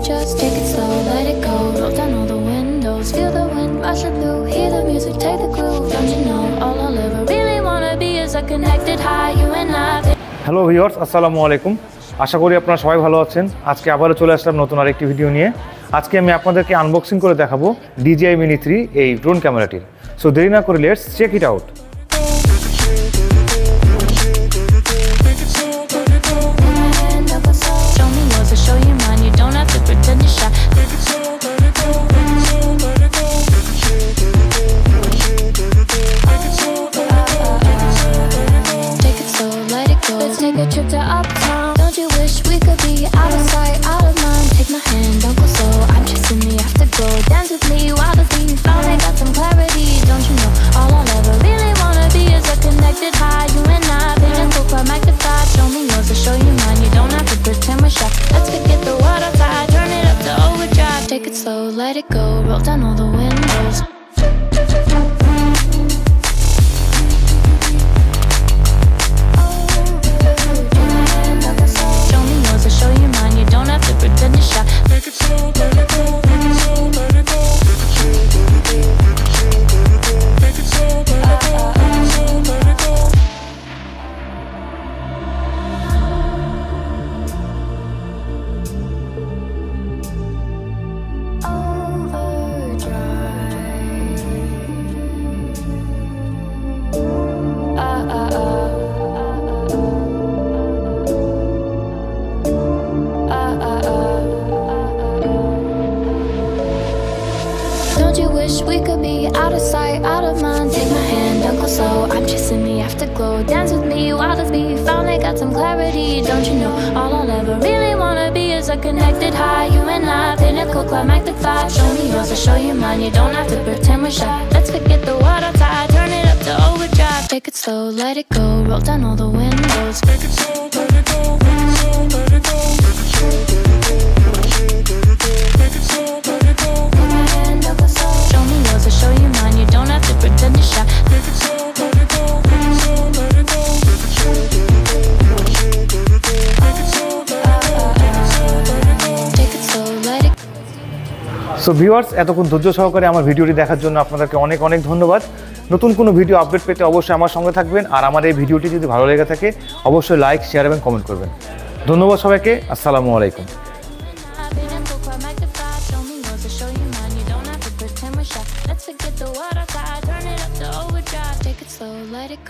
Just take it slow, let it go. Roll down all the windows, feel the wind rushing through. Hear the music, take the groove. Don't you know all I'll ever really wanna be is a connected high, you and I. Hello viewers, আসসালামু আলাইকুম। আশা করি আপনারা সবাই ভালো আছেন। আজকে আবারও চলে আসলাম নতুন আরেকটি ভিডিও নিয়ে। আজকে আমি আপনাদেরকে আনবক্সিং করে দেখাবো DJI MiNi 3 এই ড্রোন ক্যামেরাটির। সো দেরি না করে let's check it out. Take a trip to uptown. Don't you wish we could be out of sight, out of mind? Take my hand, don't go slow. I'm chasing me after go. Dance with me while the beat finally got some clarity. Don't you know all I'll ever really wanna be is a connected high. You and I, pinnacle, quite magnified. Show me yours, I'll show you mine. You don't have to pretend we're shy. Let's forget the world outside, turn it up to overdrive. Take it slow, let it go. Roll down all the windows. Don't you wish we could be out of sight, out of mind? Take my hand, don't go slow. I'm chasing me after glow. Dance with me while the beat finally got some clarity. Don't you know all I'll ever really wanna be is a connected high. You and I, pinnacle, climactic vibe. Show me yours, I'll show you mine. You don't have to pretend we're shy. Let's forget the world outside, turn it up to overdrive. Take it slow, let it go. Roll down all the windows. Take it slow, let it go. Take it slow, let it go. Take it slow, let it go. Show me yours, I'll show you mine. You don't have to pretend you're shy. Take it slow, let it go. Take it slow, let it go. Take it slow, take it slow, let it go. So viewers, এতক্ষণ ধৈর্য সহকারে আমার ভিডিওটি দেখার জন্য আপনাদেরকে অনেক অনেক ধন্যবাদ। নতুন কোনো ভিডিও আপডেট পেতে অবশ্যই আমার সঙ্গে থাকবেন। আর আমার এই ভিডিওটি যদি ভালো লেগে থাকে অবশ্যই লাইক, শেয়ার এবং কমেন্ট করবেন। ধন্যবাদ সবাইকে। আসসালামু আলাইকুম। Let's forget the world outside, turn it up to overdrive. Take it slow, let it go.